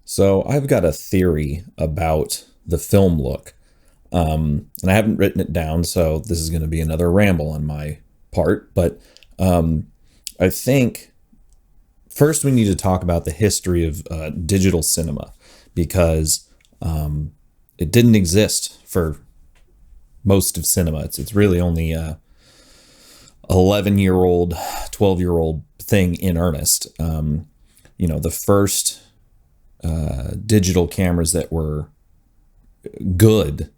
So I've got a theory about the film look, and I haven't written it down, so this is going to be another ramble on my part. But I think first we need to talk about the history of digital cinema because it didn't exist for most of cinema. It's really only a 11-year-old, 12-year-old thing in earnest. The first digital cameras that were good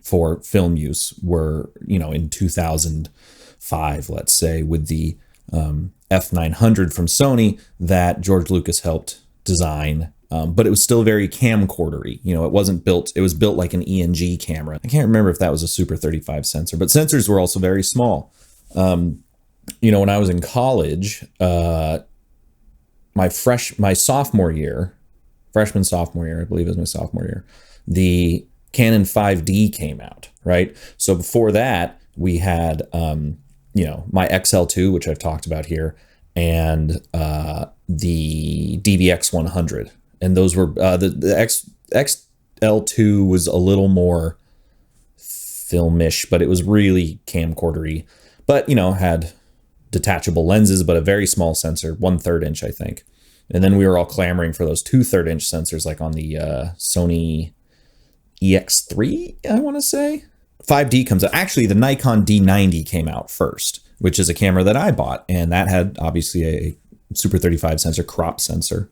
for film use were, in 2005, let's say, with the F900 from Sony that George Lucas helped design. But it was still very camcordery. It wasn't built, it was built like an ENG camera. I can't remember if that was a Super 35 sensor, but sensors were also very small. When I was in college, my sophomore year, I believe it was my sophomore year, the Canon 5D came out, right? So before that, we had, my XL2, which I've talked about here, and the DVX100. And those were, the XL2 was a little more filmish, but it was really camcordery, but, had detachable lenses, but a very small sensor, 1/3 inch, I think. And then we were all clamoring for those 2/3 inch sensors, like on the Sony EX3, I want to say. 5D comes out. Actually, the Nikon D90 came out first, which is a camera that I bought. And that had obviously a Super 35 sensor, crop sensor.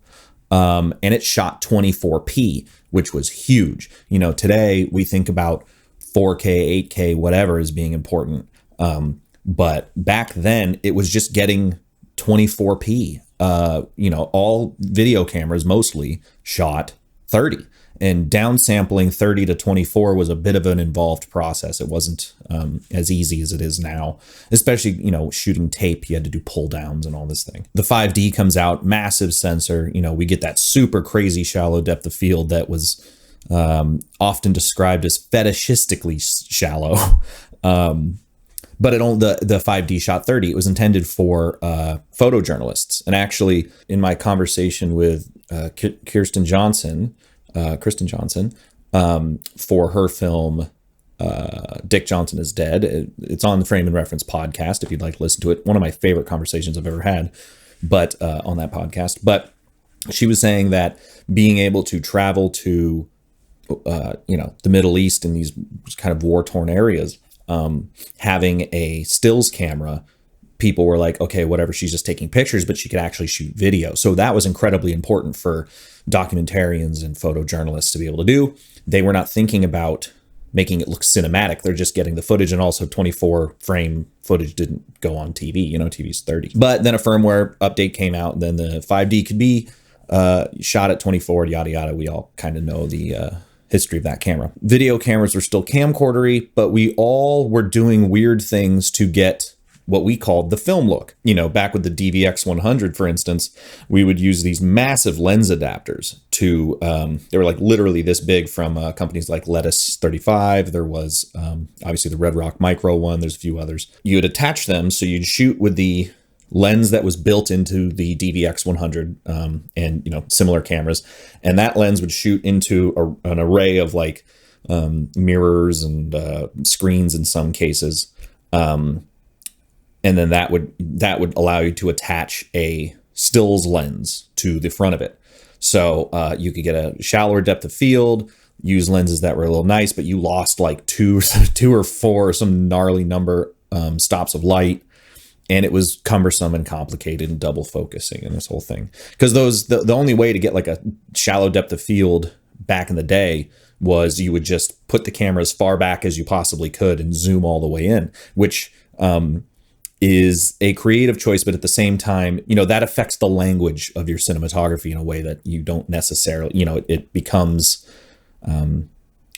And it shot 24p, which was huge. Today we think about 4K, 8K, whatever as being important. But back then it was just getting 24p. All video cameras mostly shot 30, and downsampling 30 to 24 was a bit of an involved process. It wasn't as easy as it is now, especially, shooting tape. You had to do pull downs and all this thing. The 5D comes out, massive sensor. We get that super crazy shallow depth of field that was often described as fetishistically shallow. But the 5D shot 30. It was intended for photojournalists. And actually, in my conversation with Kristen Johnson, for her film Dick Johnson is Dead. It's on the Frame and Reference podcast if you'd like to listen to it. One of my favorite conversations I've ever had, but on that podcast. But she was saying that being able to travel to the Middle East in these kind of war-torn areas, having a stills camera, people were like, okay, whatever, she's just taking pictures, but she could actually shoot video. So that was incredibly important for documentarians and photojournalists to be able to do. They were not thinking about making it look cinematic. They're just getting the footage, and also 24 frame footage didn't go on TV. TV's 30. But then a firmware update came out, and then the 5D could be shot at 24, yada, yada. We all kind of know the history of that camera. Video cameras were still camcordery, but we all were doing weird things to get what we called the film look. Back with the DVX100, for instance, we would use these massive lens adapters to, they were like literally this big from companies like Lettuce 35. There was obviously the Red Rock Micro one. There's a few others. You would attach them, so you'd shoot with the lens that was built into the DVX100 and similar cameras, and that lens would shoot into an array of like mirrors and screens in some cases, and then that would allow you to attach a stills lens to the front of it, so you could get a shallower depth of field, use lenses that were a little nice, but you lost like two or four, some gnarly number stops of light. And it was cumbersome and complicated and double focusing and this whole thing. Because the only way to get like a shallow depth of field back in the day was you would just put the camera as far back as you possibly could and zoom all the way in, which is a creative choice. But at the same time, that affects the language of your cinematography in a way that you don't necessarily, it becomes,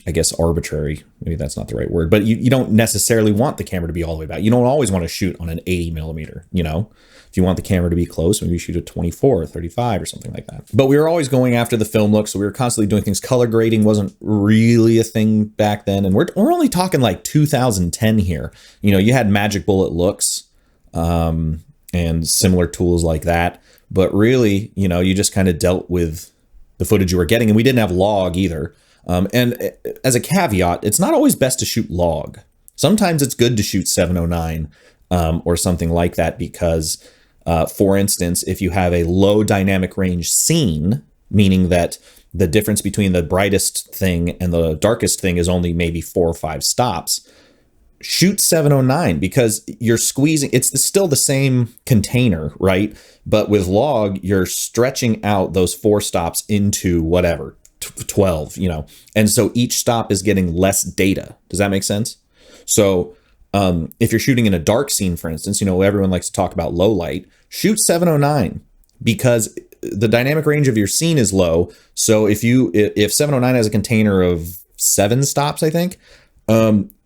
I guess, arbitrary. Maybe that's not the right word, but you don't necessarily want the camera to be all the way back. You don't always want to shoot on an 80 millimeter, if you want the camera to be close, maybe you shoot at 24 or 35 or something like that. But we were always going after the film look. So we were constantly doing things. Color grading wasn't really a thing back then. And we're only talking like 2010 here. You had Magic Bullet looks and similar tools like that. But really, you just kind of dealt with the footage you were getting. And we didn't have log either. And as a caveat, it's not always best to shoot log. Sometimes it's good to shoot 709 or something like that because, for instance, if you have a low dynamic range scene, meaning that the difference between the brightest thing and the darkest thing is only maybe 4 or 5 stops, shoot 709 because you're squeezing, it's still the same container, right? But with log, you're stretching out those 4 stops into whatever, 12, and so each stop is getting less data. Does that make sense? So if you're shooting in a dark scene, for instance, everyone likes to talk about low light, shoot 709 because the dynamic range of your scene is low. So if 709 has a container of 7 stops, I think,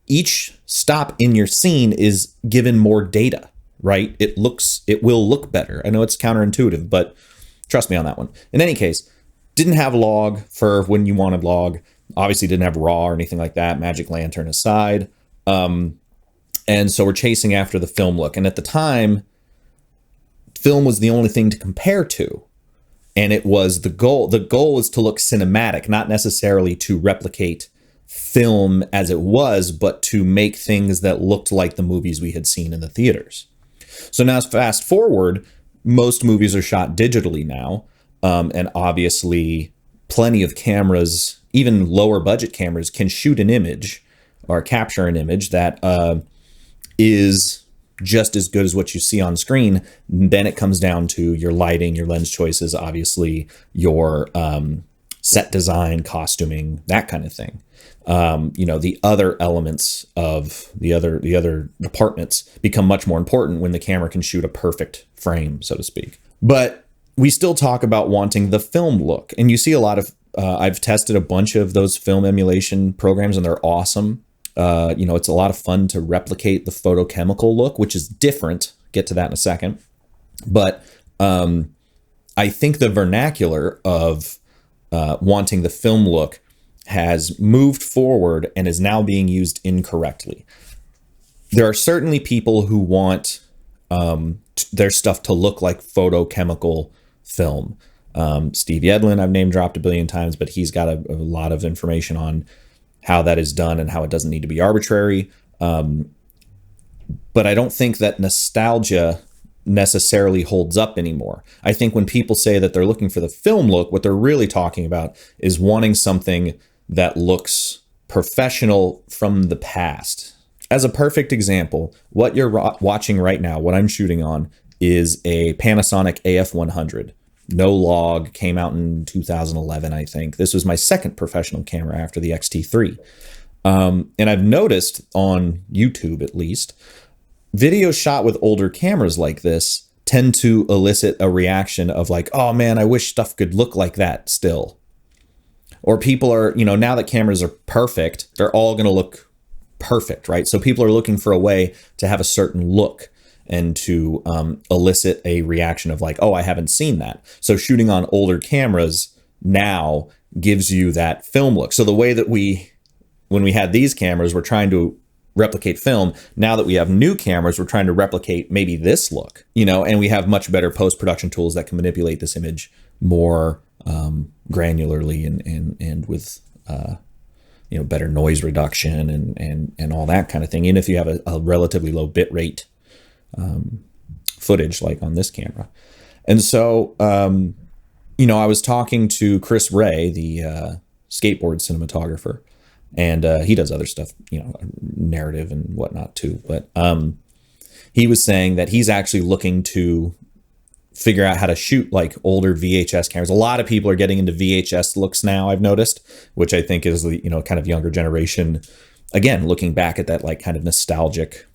each stop in your scene is given more data, right? It will look better. I know it's counterintuitive, but trust me on that one. In any case, didn't have log for when you wanted log. Obviously didn't have raw or anything like that. Magic lantern aside. And so we're chasing after the film look. And at the time, film was the only thing to compare to. And it was the goal. The goal was to look cinematic, not necessarily to replicate film as it was, but to make things that looked like the movies we had seen in the theaters. So now fast forward, most movies are shot digitally now. And obviously plenty of cameras, even lower budget cameras, can shoot an image or capture an image that is just as good as what you see on screen. Then it comes down to your lighting, your lens choices, obviously your set design, costuming, that kind of thing. The other elements of the other departments become much more important when the camera can shoot a perfect frame, so to speak. But we still talk about wanting the film look, and you see a lot of. I've tested a bunch of those film emulation programs, and they're awesome. It's a lot of fun to replicate the photochemical look, which is different. Get to that in a second. But I think the vernacular of wanting the film look has moved forward and is now being used incorrectly. There are certainly people who want their stuff to look like photochemical film. Steve Yedlin, I've name dropped a billion times, but he's got a lot of information on how that is done and how it doesn't need to be arbitrary. But I don't think that nostalgia necessarily holds up anymore. I think when people say that they're looking for the film look, what they're really talking about is wanting something that looks professional from the past. As a perfect example, what you're watching right now, what I'm shooting on, is a Panasonic AF100. No log, came out in 2011, I think. This was my second professional camera after the XT3. And I've noticed on YouTube, at least, videos shot with older cameras like this tend to elicit a reaction of like, oh man, I wish stuff could look like that still. Or people are, now that cameras are perfect, they're all going to look perfect, right? So people are looking for a way to have a certain look and to elicit a reaction of like, oh, I haven't seen that. So shooting on older cameras now gives you that film look. So the way that when we had these cameras, we're trying to replicate film. Now that we have new cameras, we're trying to replicate maybe this look, and we have much better post-production tools that can manipulate this image more granularly and with better noise reduction and all that kind of thing. And if you have a relatively low bit rate footage like on this camera. And so, I was talking to Chris Ray, the skateboard cinematographer, and he does other stuff, narrative and whatnot too. But he was saying that he's actually looking to figure out how to shoot like older VHS cameras. A lot of people are getting into VHS looks now, I've noticed, which I think is, kind of younger generation, again, looking back at that like kind of nostalgic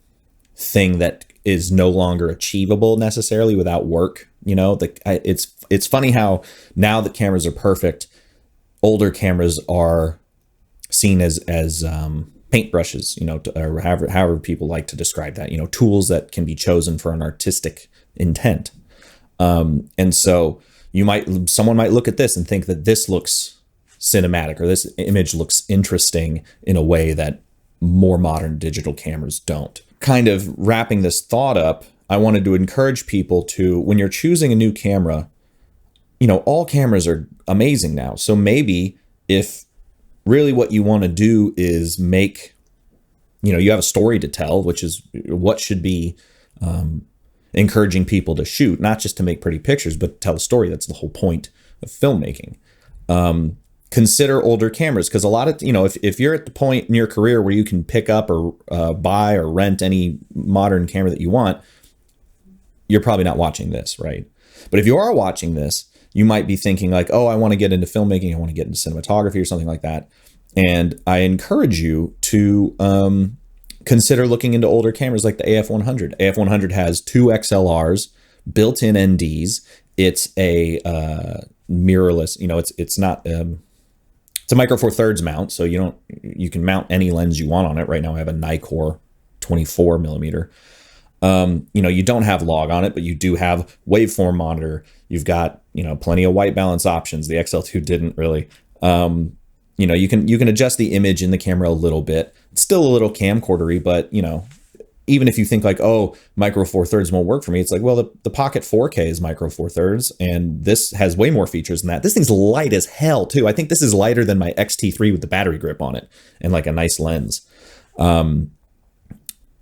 thing that is no longer achievable necessarily without work. It's funny how now that cameras are perfect, older cameras are seen as paintbrushes, or however people like to describe that, tools that can be chosen for an artistic intent. And so someone might look at this and think that this looks cinematic or this image looks interesting in a way that more modern digital cameras don't. Kind of wrapping this thought up, I wanted to encourage people to, when you're choosing a new camera, all cameras are amazing now. So maybe if really what you want to do is make, you have a story to tell, which is what should be encouraging people to shoot, not just to make pretty pictures, but tell a story. That's the whole point of filmmaking. Consider older cameras, because a lot of, if you're at the point in your career where you can pick up or buy or rent any modern camera that you want, you're probably not watching this, right? But if you are watching this, you might be thinking like, oh, I want to get into filmmaking, I want to get into cinematography or something like that. And I encourage you to consider looking into older cameras like the AF100. AF100 has 2 XLRs, built-in NDs. It's a mirrorless, it's not, it's a micro four thirds mount. So you can mount any lens you want on it. Right now I have a Nikkor 24 millimeter. You don't have log on it, but you do have waveform monitor. You've got, plenty of white balance options. The XL2 didn't really. You can adjust the image in the camera a little bit. It's still a little camcordery, but even if you think like, oh, micro four thirds won't work for me, it's like, well, the Pocket 4K is micro four thirds, and this has way more features than that. This thing's light as hell too. I think this is lighter than my XT3 with the battery grip on it and like a nice lens.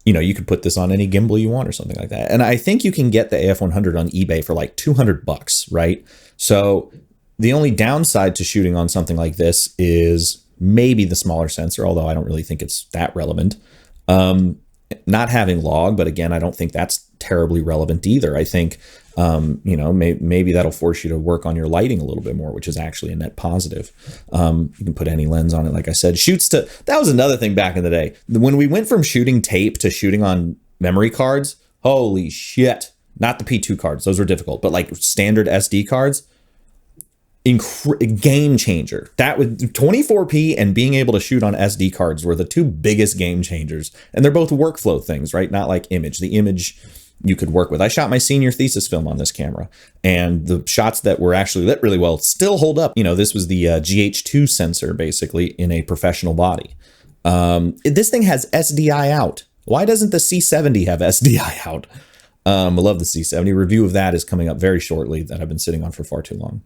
You could put this on any gimbal you want or something like that. And I think you can get the AF100 on eBay for like $200, right? So the only downside to shooting on something like this is maybe the smaller sensor, although I don't really think it's that relevant. Not having log, but again, I don't think that's terribly relevant either. I think, maybe that'll force you to work on your lighting a little bit more, which is actually a net positive. You can put any lens on it. Like I said, that was another thing back in the day. When we went from shooting tape to shooting on memory cards, holy shit, not the P2 cards. Those were difficult, but like standard SD cards, game changer. That with 24p and being able to shoot on SD cards were the 2 biggest game changers. And they're both workflow things, right? Not like image. The image you could work with. I shot my senior thesis film on this camera, and the shots that were actually lit really well still hold up. This was the GH2 sensor basically in a professional body. This thing has SDI out. Why doesn't the C70 have SDI out? I love the C70. Review of that is coming up very shortly that I've been sitting on for far too long.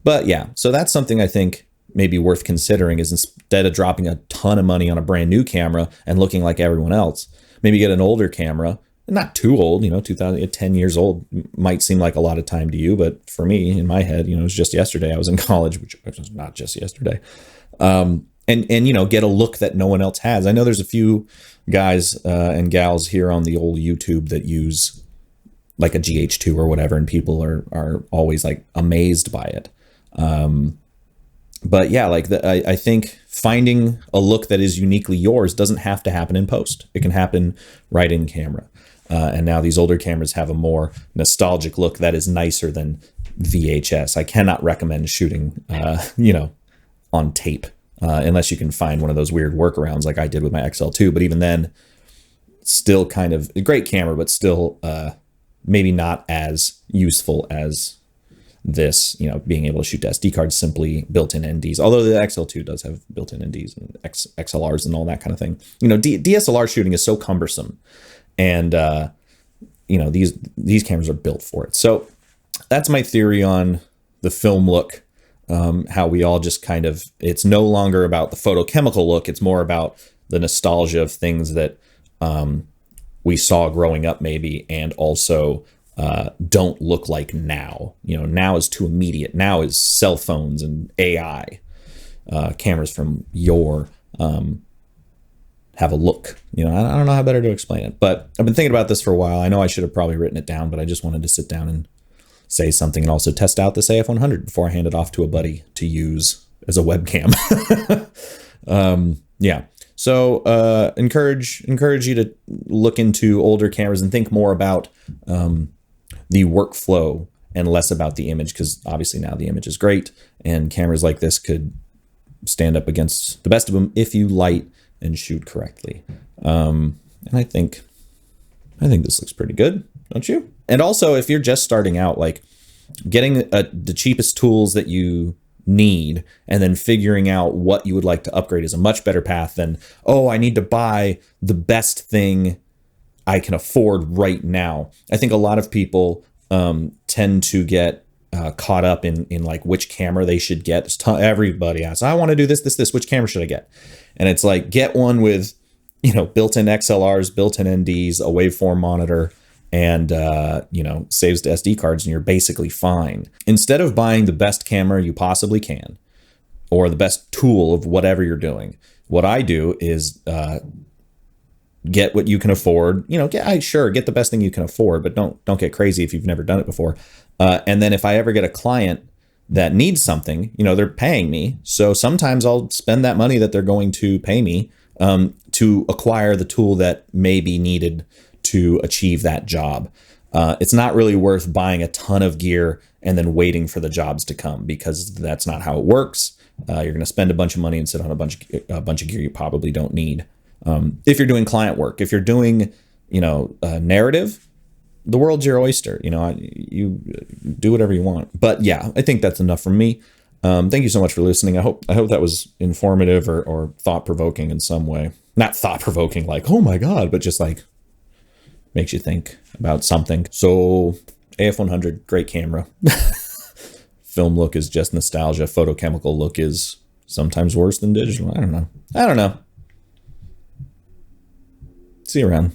But yeah, so that's something I think may be worth considering, is instead of dropping a ton of money on a brand new camera and looking like everyone else, maybe get an older camera, not too old, 10 years old might seem like a lot of time to you, but for me, in my head, it was just yesterday I was in college, which was not just yesterday. And get a look that no one else has. I know there's a few guys and gals here on the old YouTube that use like a GH2 or whatever, and people are always like amazed by it. But yeah, I think finding a look that is uniquely yours doesn't have to happen in post. It can happen right in camera. And now these older cameras have a more nostalgic look that is nicer than VHS. I cannot recommend shooting, on tape, unless you can find one of those weird workarounds like I did with my XL2. But even then, still kind of a great camera, but still maybe not as useful as this, being able to shoot to SD cards, simply built-in NDs. Although the XL2 does have built-in NDs and XLRs and all that kind of thing. DSLR shooting is so cumbersome, and these cameras are built for it. So that's my theory on the film look. How we all just kind of, it's no longer about the photochemical look. It's more about the nostalgia of things that we saw growing up maybe, and also don't look like now. Now is too immediate. Now is cell phones and AI. Cameras from yore have a look. I don't know how better to explain it, but I've been thinking about this for a while. I know I should have probably written it down, but I just wanted to sit down and say something, and also test out this AF100 before I hand it off to a buddy to use as a webcam. Yeah. So encourage you to look into older cameras and think more about the workflow and less about the image, because obviously now the image is great, and cameras like this could stand up against the best of them if you light and shoot correctly. And I think this looks pretty good, don't you? And also, if you're just starting out, like getting the cheapest tools that you need and then figuring out what you would like to upgrade is a much better path than, oh, I need to buy the best thing I can afford right now. I think a lot of people tend to get caught up in like which camera they should get. Everybody asks, I want to do this. Which camera should I get? And it's like, get one with, built-in XLRs, built-in NDs, a waveform monitor, and, saves to SD cards, and you're basically fine. Instead of buying the best camera you possibly can, or the best tool of whatever you're doing, what I do is get what you can afford. Get the best thing you can afford, but don't get crazy if you've never done it before. And then if I ever get a client that needs something, they're paying me. So sometimes I'll spend that money that they're going to pay me to acquire the tool that may be needed to achieve that job. It's not really worth buying a ton of gear and then waiting for the jobs to come, because that's not how it works. You're going to spend a bunch of money and sit on a bunch of gear you probably don't need. If you're doing client work, if you're doing, narrative, the world's your oyster. You do whatever you want. But yeah, I think that's enough from me. Thank you so much for listening. I hope that was informative or thought-provoking in some way. Not thought-provoking like, oh my God, but just like makes you think about something. So AF100, great camera. Film look is just nostalgia. Photochemical look is sometimes worse than digital. I don't know. See you around.